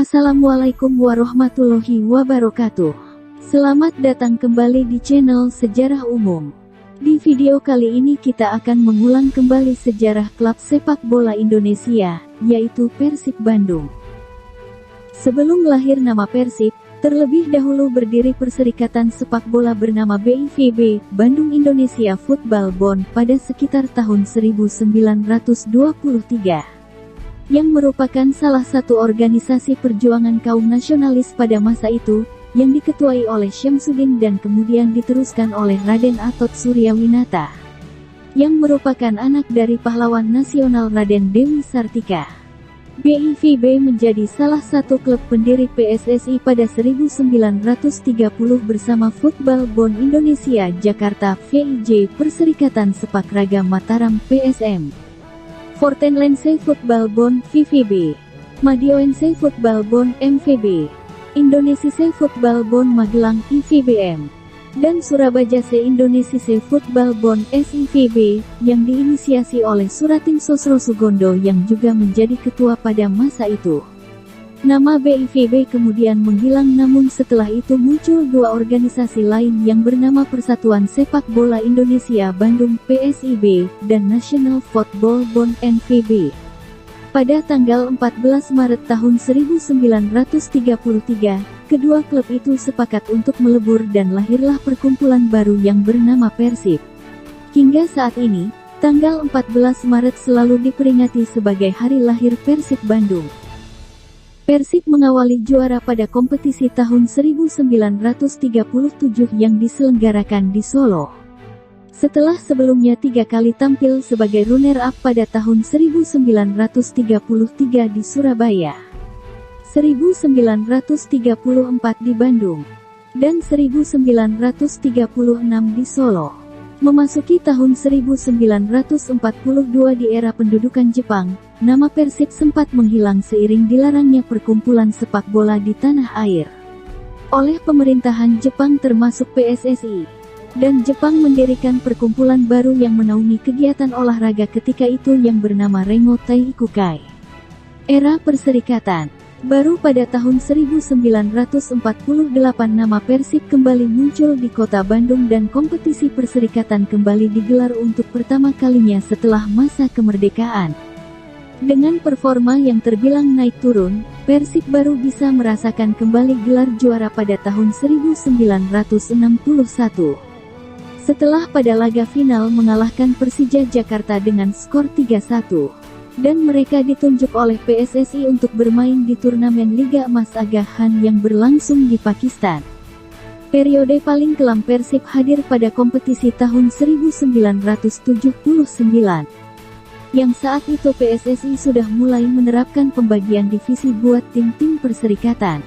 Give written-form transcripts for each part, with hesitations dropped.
Assalamualaikum warahmatullahi wabarakatuh. Selamat datang kembali di channel Sejarah Umum. Di video kali ini kita akan mengulang kembali sejarah klub sepak bola Indonesia, yaitu Persib Bandung. Sebelum lahir nama Persib, terlebih dahulu berdiri Perserikatan Sepak Bola bernama BIVB, Bandung Indonesia Football Bond, pada sekitar tahun 1923. Yang merupakan salah satu organisasi perjuangan kaum nasionalis pada masa itu, yang diketuai oleh Syamsuddin dan kemudian diteruskan oleh Raden Atot Suryawinata, yang merupakan anak dari pahlawan nasional Raden Dewi Sartika. BIVB menjadi salah satu klub pendiri PSSI pada 1930 bersama Football Bond Indonesia Jakarta VIJ, Perserikatan Sepak Raga Mataram PSM, Fortenlense Football Bond VVB, Madioense Football Bond MVB, Indonesise Football Bond Magelang IVBM, dan Surabajase Indonesise Football Bond SIVB, yang diinisiasi oleh Suratin Sosro Sugondo yang juga menjadi ketua pada masa itu. Nama BIVB kemudian menghilang, namun setelah itu muncul dua organisasi lain yang bernama Persatuan Sepak Bola Indonesia Bandung PSIB dan National Football Bond NVB. Pada tanggal 14 Maret tahun 1933, kedua klub itu sepakat untuk melebur dan lahirlah perkumpulan baru yang bernama Persib. Hingga saat ini, tanggal 14 Maret selalu diperingati sebagai hari lahir Persib Bandung. Persib mengawali juara pada kompetisi tahun 1937 yang diselenggarakan di Solo. Setelah sebelumnya 3 kali tampil sebagai runner-up pada tahun 1933 di Surabaya, 1934 di Bandung, dan 1936 di Solo. Memasuki tahun 1942 di era pendudukan Jepang, nama Persib sempat menghilang seiring dilarangnya perkumpulan sepak bola di tanah air oleh pemerintahan Jepang termasuk PSSI. Dan Jepang mendirikan perkumpulan baru yang menaungi kegiatan olahraga ketika itu yang bernama Rengo Taikukai. Era Perserikatan. Baru pada tahun 1948 nama Persib kembali muncul di kota Bandung dan kompetisi perserikatan kembali digelar untuk pertama kalinya setelah masa kemerdekaan. Dengan performa yang terbilang naik turun, Persib baru bisa merasakan kembali gelar juara pada tahun 1961. Setelah pada laga final mengalahkan Persija Jakarta dengan skor 3-1. Dan mereka ditunjuk oleh PSSI untuk bermain di turnamen Liga Emas Agahan yang berlangsung di Pakistan. Periode paling kelam Persib hadir pada kompetisi tahun 1979. Yang saat itu PSSI sudah mulai menerapkan pembagian divisi buat tim-tim perserikatan.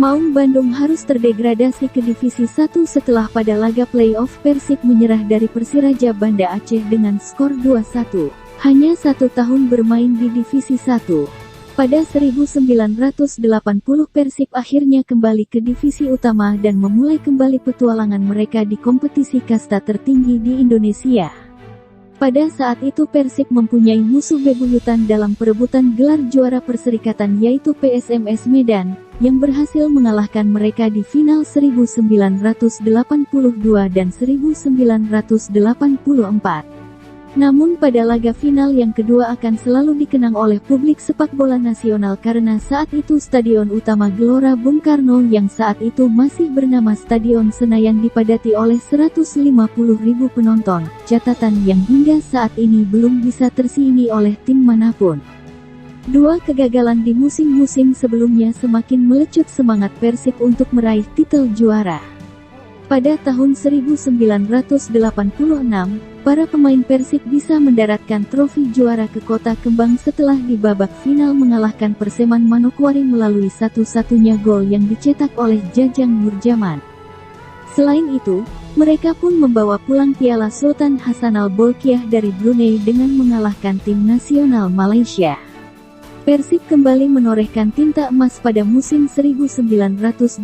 Maung Bandung harus terdegradasi ke divisi 1 setelah pada laga playoff Persib menyerah dari Persiraja Banda Aceh dengan skor 2-1. Hanya 1 tahun bermain di divisi 1. Pada 1980 Persib akhirnya kembali ke divisi utama dan memulai kembali petualangan mereka di kompetisi kasta tertinggi di Indonesia. Pada saat itu Persib mempunyai musuh bebuyutan dalam perebutan gelar juara perserikatan yaitu PSMS Medan, yang berhasil mengalahkan mereka di final 1982 dan 1984. Namun pada laga final yang kedua akan selalu dikenang oleh publik sepak bola nasional karena saat itu Stadion Utama Gelora Bung Karno yang saat itu masih bernama Stadion Senayan dipadati oleh 150.000 penonton, catatan yang hingga saat ini belum bisa tersinggi oleh tim manapun. Dua kegagalan di musim-musim sebelumnya semakin melecut semangat Persib untuk meraih titel juara. Pada tahun 1986, para pemain Persib bisa mendaratkan trofi juara ke Kota Kembang setelah di babak final mengalahkan Perseman Manokwari melalui satu-satunya gol yang dicetak oleh Jajang Nurjaman. Selain itu, mereka pun membawa pulang piala Sultan Hasanal Bolkiah dari Brunei dengan mengalahkan tim nasional Malaysia. Persib kembali menorehkan tinta emas pada musim 1989.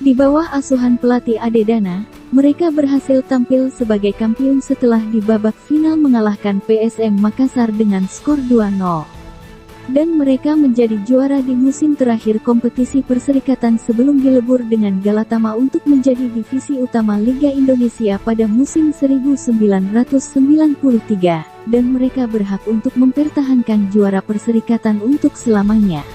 Di bawah asuhan pelatih Adedana, mereka berhasil tampil sebagai kampiun setelah di babak final mengalahkan PSM Makassar dengan skor 2-0. dan mereka menjadi juara di musim terakhir kompetisi perserikatan sebelum dilebur dengan Galatama untuk menjadi divisi utama Liga Indonesia pada musim 1993, dan mereka berhak untuk mempertahankan juara perserikatan untuk selamanya.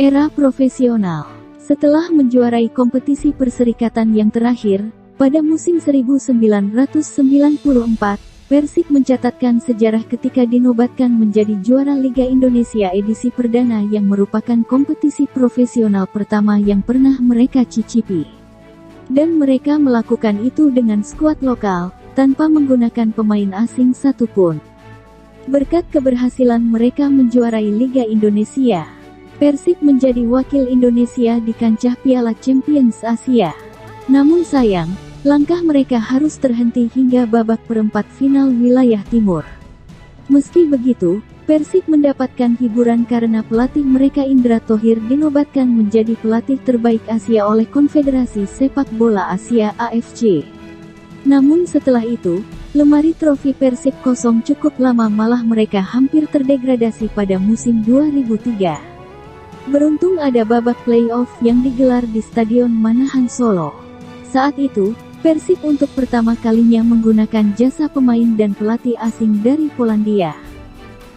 Era profesional. Setelah menjuarai kompetisi perserikatan yang terakhir, pada musim 1994, Persik mencatatkan sejarah ketika dinobatkan menjadi juara Liga Indonesia edisi perdana yang merupakan kompetisi profesional pertama yang pernah mereka cicipi. Dan mereka melakukan itu dengan skuad lokal, tanpa menggunakan pemain asing satupun. Berkat keberhasilan mereka menjuarai Liga Indonesia, Persik menjadi wakil Indonesia di kancah Piala Champions Asia. Namun sayang, langkah mereka harus terhenti hingga babak perempat final wilayah timur. Meski begitu, Persik mendapatkan hiburan karena pelatih mereka Indra Thohir dinobatkan menjadi pelatih terbaik Asia oleh Konfederasi Sepak Bola Asia (AFC). Namun setelah itu, lemari trofi Persik kosong cukup lama, malah mereka hampir terdegradasi pada musim 2003. Beruntung ada babak playoff yang digelar di Stadion Manahan Solo. Saat itu, Persik untuk pertama kalinya menggunakan jasa pemain dan pelatih asing dari Polandia.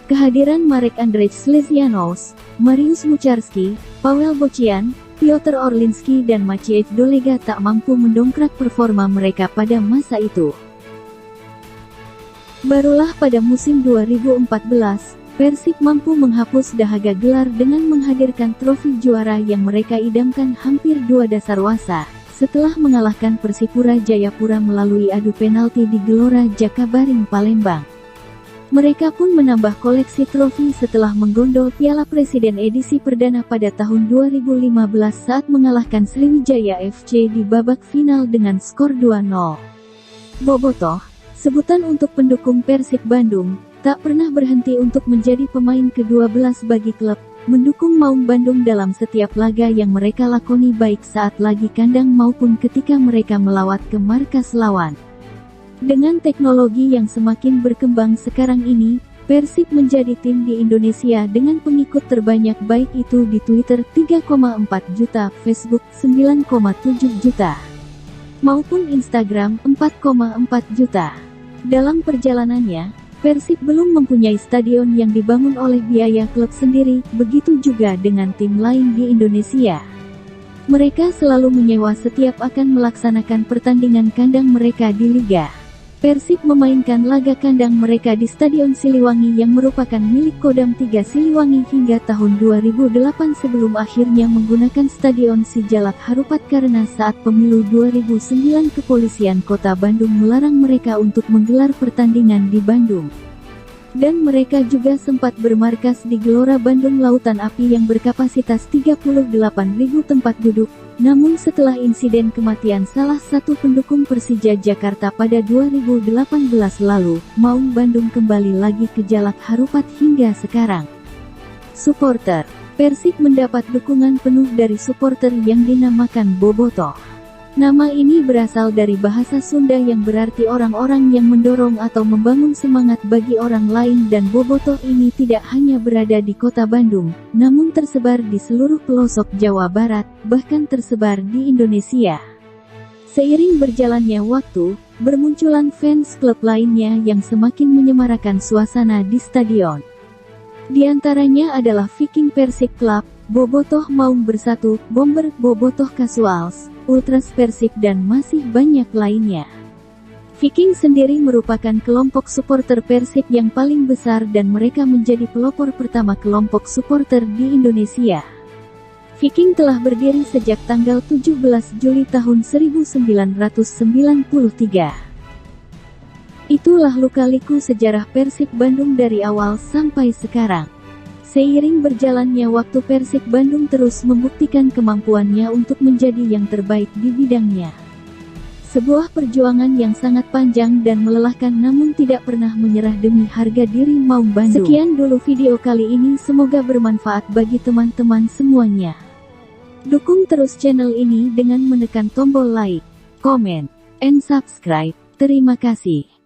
Kehadiran Marek Andrzej Slezjanos, Mariusz Mucharski, Paweł Bocian, Piotr Orlinski dan Maciej Dolega tak mampu mendongkrak performa mereka pada masa itu. Barulah pada musim 2014, Persik mampu menghapus dahaga gelar dengan menghadirkan trofi juara yang mereka idamkan hampir 2 dasawarsa. Setelah mengalahkan Persipura Jayapura melalui adu penalti di Gelora Jakabaring Palembang. Mereka pun menambah koleksi trofi setelah menggondol Piala Presiden edisi perdana pada tahun 2015 saat mengalahkan Sriwijaya FC di babak final dengan skor 2-0. Bobotoh, sebutan untuk pendukung Persik Bandung, tak pernah berhenti untuk menjadi pemain ke-12 bagi klub, mendukung Maung Bandung dalam setiap laga yang mereka lakoni baik saat lagi kandang maupun ketika mereka melawat ke markas lawan. Dengan teknologi yang semakin berkembang sekarang ini, Persik menjadi tim di Indonesia dengan pengikut terbanyak baik itu di Twitter 3,4 juta, Facebook 9,7 juta, maupun Instagram 4,4 juta. Dalam perjalanannya, Persik belum mempunyai stadion yang dibangun oleh biaya klub sendiri, begitu juga dengan tim lain di Indonesia. Mereka selalu menyewa setiap akan melaksanakan pertandingan kandang mereka di Liga. Persik memainkan laga kandang mereka di Stadion Siliwangi yang merupakan milik Kodam 3 Siliwangi hingga tahun 2008 sebelum akhirnya menggunakan Stadion Sijalak Harupat karena saat pemilu 2009 Kepolisian Kota Bandung melarang mereka untuk menggelar pertandingan di Bandung. Dan mereka juga sempat bermarkas di Gelora Bandung Lautan Api yang berkapasitas 38.000 tempat duduk. Namun setelah insiden kematian salah satu pendukung Persija Jakarta pada 2018 lalu, Maung Bandung kembali lagi ke Jalak Harupat hingga sekarang. Supporter Persik mendapat dukungan penuh dari supporter yang dinamakan Bobotoh. Nama ini berasal dari bahasa Sunda yang berarti orang-orang yang mendorong atau membangun semangat bagi orang lain, dan Bobotoh ini tidak hanya berada di kota Bandung, namun tersebar di seluruh pelosok Jawa Barat, bahkan tersebar di Indonesia. Seiring berjalannya waktu, bermunculan fans klub lainnya yang semakin menyemarakan suasana di stadion. Di antaranya adalah Viking Persik Club, Bobotoh Maung Bersatu, Bomber Bobotoh Casuals, Ultras Persik dan masih banyak lainnya. Viking sendiri merupakan kelompok supporter Persik yang paling besar dan mereka menjadi pelopor pertama kelompok supporter di Indonesia. Viking telah berdiri sejak tanggal 17 Juli tahun 1993. Itulah lika-liku sejarah Persik Bandung dari awal sampai sekarang. Seiring berjalannya waktu, Persik Bandung terus membuktikan kemampuannya untuk menjadi yang terbaik di bidangnya. Sebuah perjuangan yang sangat panjang dan melelahkan namun tidak pernah menyerah demi harga diri Maung Bandung. Sekian dulu video kali ini, semoga bermanfaat bagi teman-teman semuanya. Dukung terus channel ini dengan menekan tombol like, comment, and subscribe. Terima kasih.